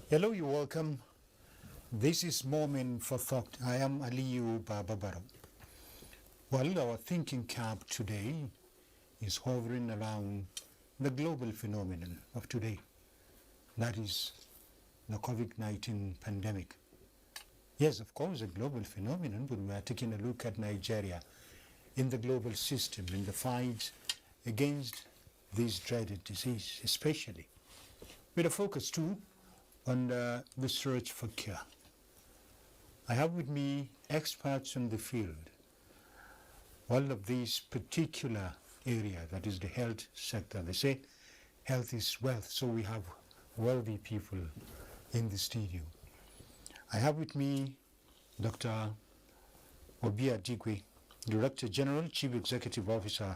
Hello, you're welcome. This is Moment for Thought. I am Aliyu Bababaro. Well, our thinking cap today is hovering around the global phenomenon of today. That is the COVID-19 pandemic. Yes, of course, a global phenomenon, but we are taking a look at Nigeria in the global system, in the fight against this dreaded disease, especially with a focus too on the search for cure. I have with me experts in the field. All of this particular area, that is the health sector. They say health is wealth, so we have wealthy people in the studio. I have with me Dr. Obiadigwe, Director General, Chief Executive Officer,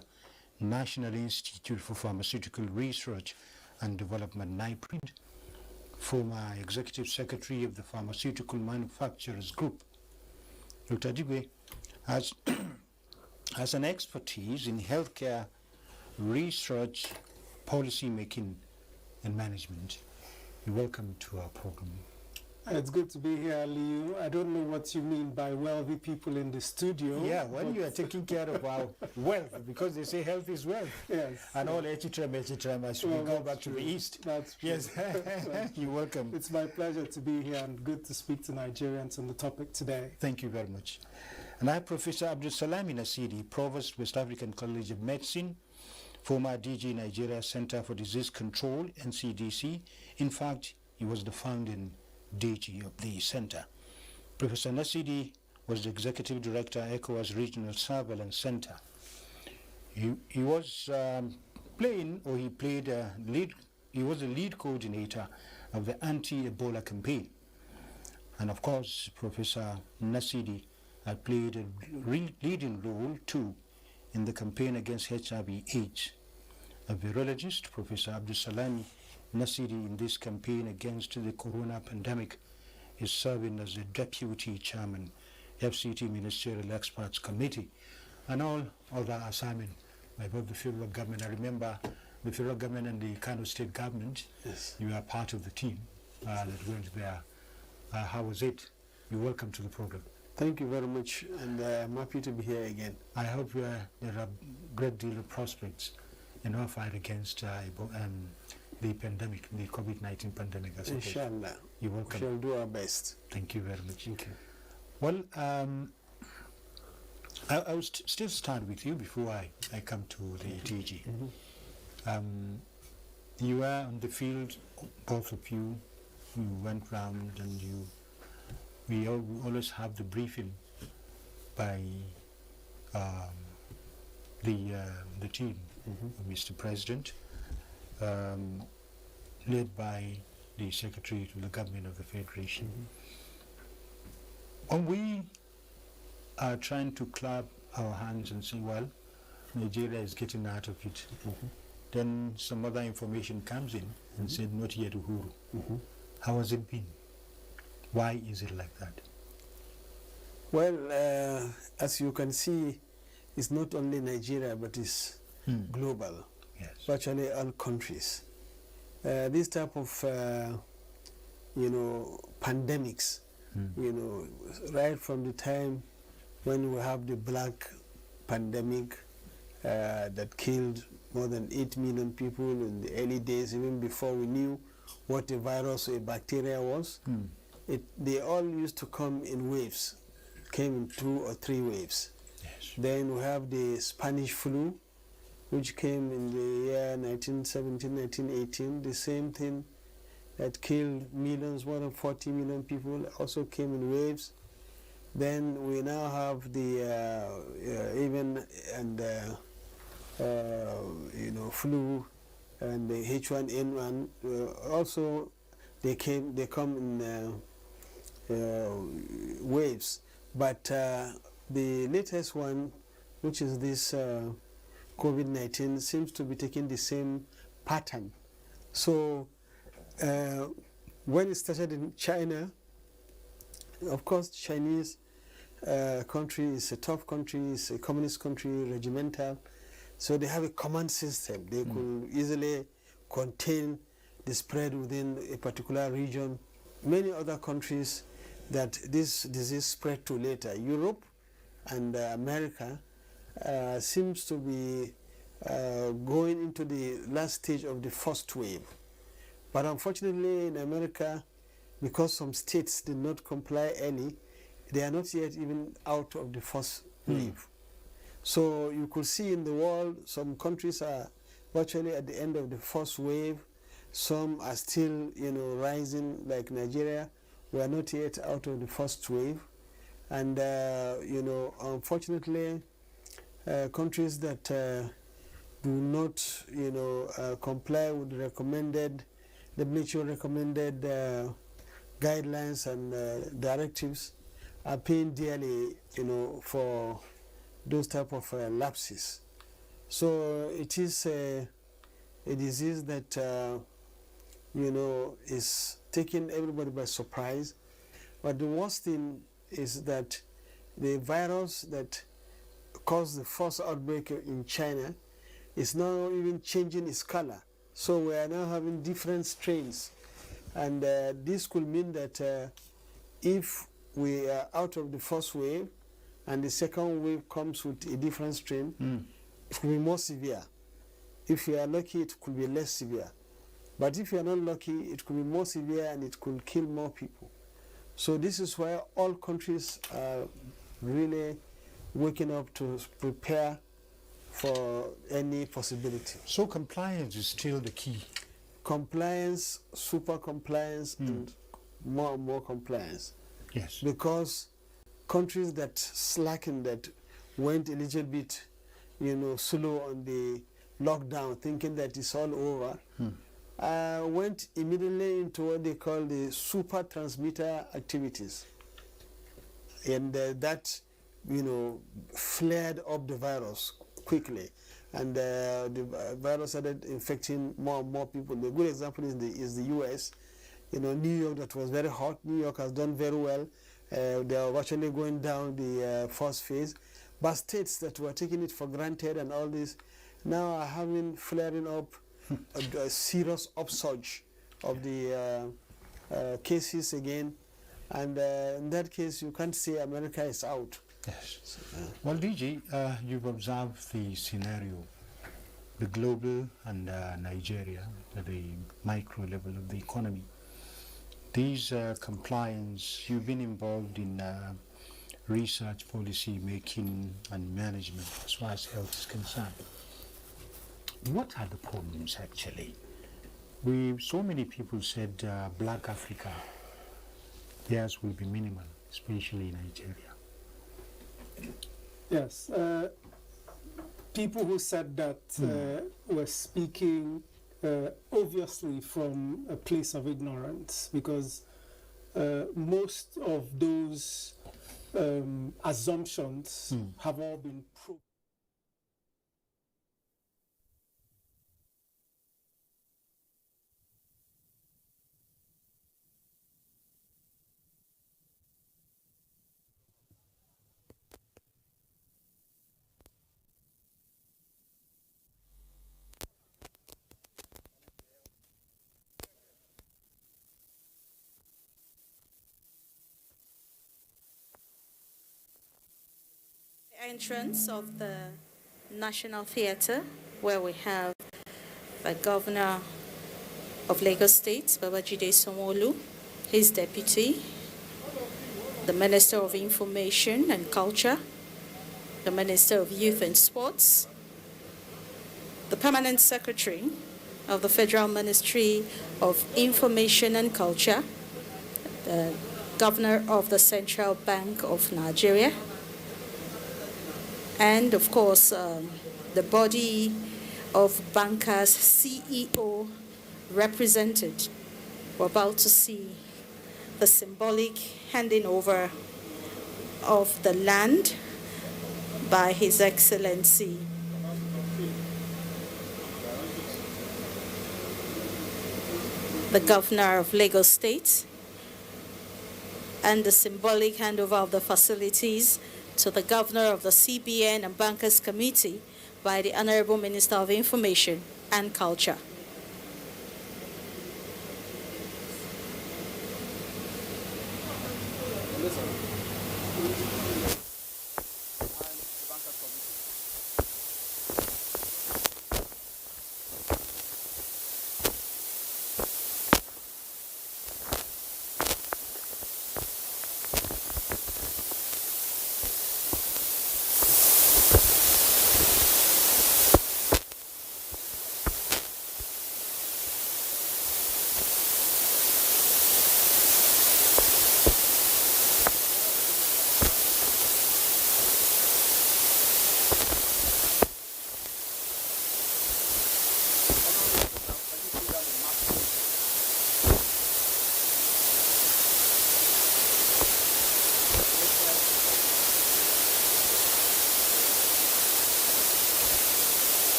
National Institute for Pharmaceutical Research and Development, NIPRID, former Executive Secretary of the Pharmaceutical Manufacturers Group. Dr. Digwe has an expertise in healthcare research, policy making, and management. You're welcome to our program. It's good to be here, Liu. I don't know what you mean by wealthy people in the studio. Yeah, when you are taking care of our wealth, because they say health is wealth. Yes. And all etc. As we go back to the east. That's true. Yes, you're welcome. It's my pleasure to be here and good to speak to Nigerians on the topic today. Thank you very much. And I have Professor Abdul Salami Nasidi, Provost, West African College of Medicine, former DG Nigeria Center for Disease Control, NCDC. In fact, he was the founding DG of the center. Professor Nasidi was the Executive Director, ECOWAS Regional Surveillance Center. He was he was the lead coordinator of the anti-Ebola campaign. And of course, Professor Nasidi had played a leading role too in the campaign against HIV/AIDS. A virologist, Professor Abdul Salami Nasidi, in this campaign against the corona pandemic, is serving as the Deputy Chairman, FCT Ministerial Experts Committee, and all other assignments by both the federal government. I remember the federal government and the Kano state government. Yes. You are part of the team that went there. How was it? You're welcome to the program. Thank you very much, and I'm happy to be here again. I hope there are a great deal of prospects in our fight against the pandemic, the COVID-19 pandemic. Inshallah. You're welcome. We shall do our best. Thank you very much. Thank you. Well, I will still start with you before I come to the DG. Mm-hmm. You were on the field, both of you. You went round and we always have the briefing by the team, Mr. President, led by the Secretary to the Government of the Federation. When we are trying to clap our hands and say, well, Nigeria is getting out of it, then some other information comes in and said, not yet Uhuru. How has it been? Why is it like that? Well, as you can see, it's not only Nigeria, but it's global. Yes. Virtually all countries. This type of, pandemics, right from the time when we have the black pandemic that killed more than 8 million people in the early days, even before we knew what a virus or a bacteria was. They all used to come in waves, came in 2 or 3 waves. Yes. Then we have the Spanish flu, which came in the year 1917, 1918, the same thing that killed millions, more than 40 million people, also came in waves. Then we now have the flu and the H1N1. Also, they come in waves. But the latest one, which is this COVID-19, seems to be taking the same pattern. So when it started in China, of course, Chinese country is a tough country, it's a communist country, regimental. So they have a command system. They could easily contain the spread within a particular region many other countries that this disease spread to later. Europe and America seems to be going into the last stage of the first wave. But unfortunately in America, because some states did not comply early, they are not yet even out of the first wave. So you could see in the world, some countries are virtually at the end of the first wave. Some are still, rising, like Nigeria. We are not yet out of the first wave. And, unfortunately, countries that do not, comply with the recommended, WHO recommended guidelines and directives are paying dearly, for those type of lapses. So it is a disease that, is taking everybody by surprise. But the worst thing is that the virus that caused the first outbreak in China is now even changing its color. So we are now having different strains. And this could mean that if we are out of the first wave and the second wave comes with a different strain, it could be more severe. If you are lucky, it could be less severe. But if you are not lucky, it could be more severe and it could kill more people. So this is why all countries are really waking up to prepare for any possibility. So compliance is still the key. Compliance, super compliance, and more and more compliance. Yes. Because countries that slackened, that went a little bit, slow on the lockdown, thinking that it's all over, went immediately into what they call the super transmitter activities. And that, flared up the virus quickly. And the virus started infecting more and more people. The good example is the US. New York, that was very hot. New York has done very well. They are actually going down the first phase. But states that were taking it for granted and all this now are having flaring up a serious upsurge of the cases again. And in that case, you can't say America is out. Yes. So, well, DG, you've observed the scenario, the global and Nigeria, at the micro level of the economy. These compliance, you've been involved in research, policy making and management as far as health is concerned. What are the problems actually? So many people said Black Africa, theirs will be minimal, especially in Nigeria. Yes, people who said that were speaking obviously from a place of ignorance, because most of those assumptions have all been proved. Entrance of the National Theatre, where we have the Governor of Lagos State, Babajide Sanwo-Olu, his deputy, the Minister of Information and Culture, the Minister of Youth and Sports, the Permanent Secretary of the Federal Ministry of Information and Culture, the Governor of the Central Bank of Nigeria, and of course, the body of bankers CEO represented. We're about to see the symbolic handing over of the land by His Excellency the Governor of Lagos State, and the symbolic handover of the facilities to the Governor of the CBN and Bankers Committee by the Honorable Minister of Information and Culture.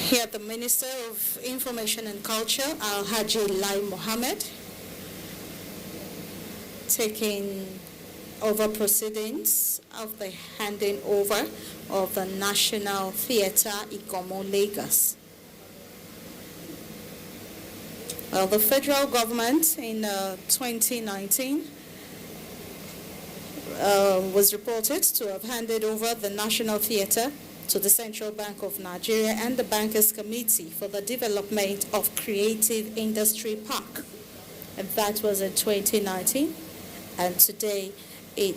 Here, the Minister of Information and Culture, Al-Haji Lai Mohammed, taking over proceedings of the handing over of the National Theatre Ikomo, Lagos. Well, the federal government in 2019 was reported to have handed over the National Theatre to the Central Bank of Nigeria and the Bankers Committee for the development of Creative Industry Park. And that was in 2019. And today it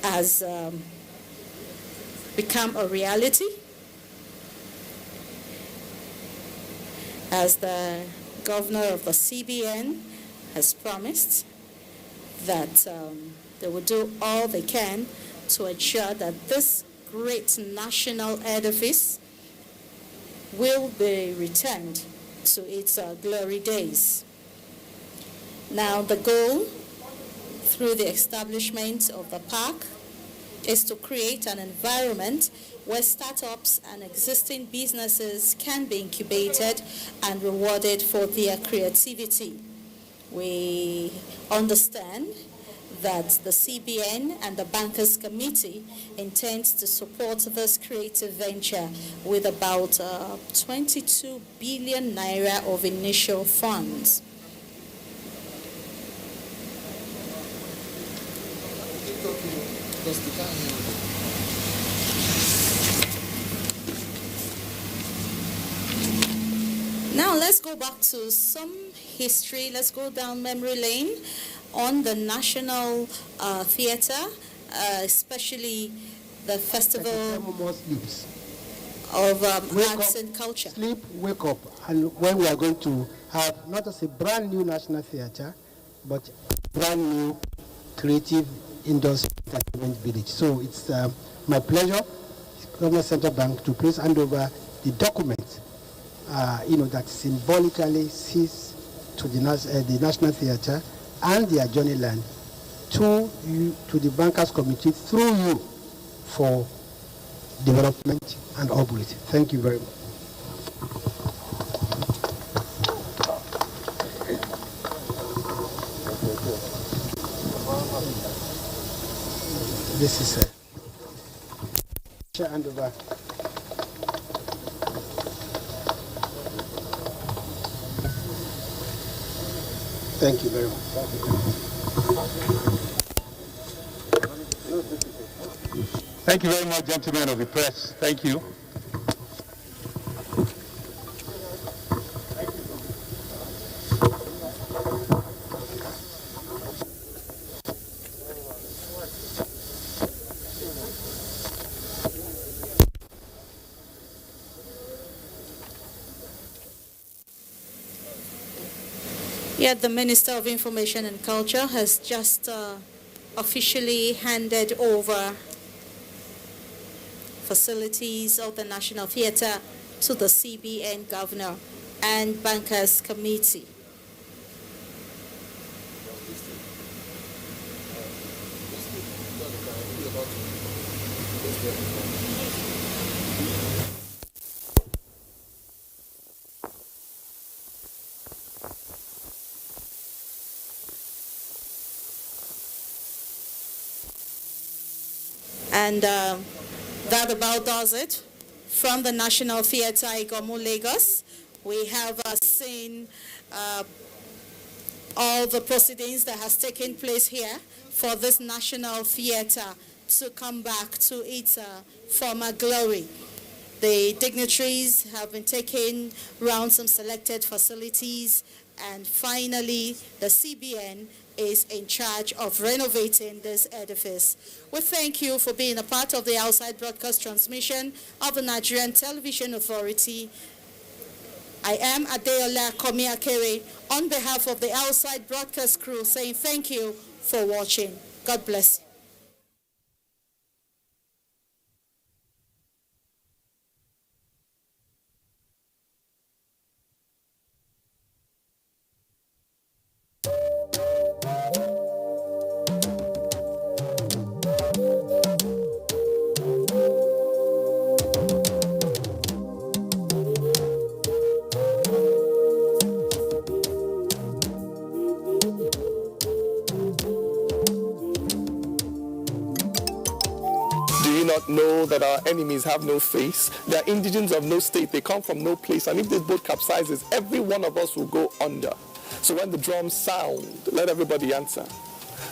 has become a reality as the governor of the CBN has promised that they will do all they can to ensure that this great national edifice will be returned to its glory days. Now, the goal through the establishment of the park is to create an environment where startups and existing businesses can be incubated and rewarded for their creativity. We understand that the CBN and the Bankers Committee intends to support this creative venture with about 22 billion naira of initial funds. Now let's go back to some history. Let's go down memory lane on the National Theatre, especially the Festival of Arts and Culture. Sleep, wake up, and when we are going to have not just a brand new National Theatre, but brand new creative industry entertainment village. So it's my pleasure, Government Central Bank, to please hand over the document, that symbolically sees to the National Theatre and the adjoining land to the Bankers Committee through you for development and upgrade. Thank you very much. This is hand over. Thank you very much. Thank you very much, gentlemen of the press. Thank you. Yeah, the Minister of Information and Culture has just officially handed over facilities of the National Theatre to the CBN Governor and Bankers Committee. And that about does it. From the National Theatre, Igomu, Lagos, we have seen all the proceedings that has taken place here for this National Theatre to come back to its former glory. The dignitaries have been taken around some selected facilities, and finally the CBN is in charge of renovating this edifice. We thank you for being a part of the outside broadcast transmission of the Nigerian Television Authority. I am Adeola Komiakere on behalf of the outside broadcast crew saying thank you for watching. God bless you. Know that our enemies have no face. They are indigents of no state. They come from no place. And if this boat capsizes, every one of us will go under. So when the drums sound, let everybody answer.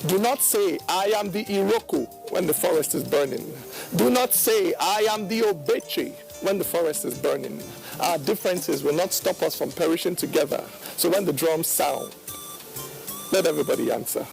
Do not say, I am the Iroko when the forest is burning. Do not say, I am the Obeche when the forest is burning. Our differences will not stop us from perishing together. So when the drums sound, let everybody answer.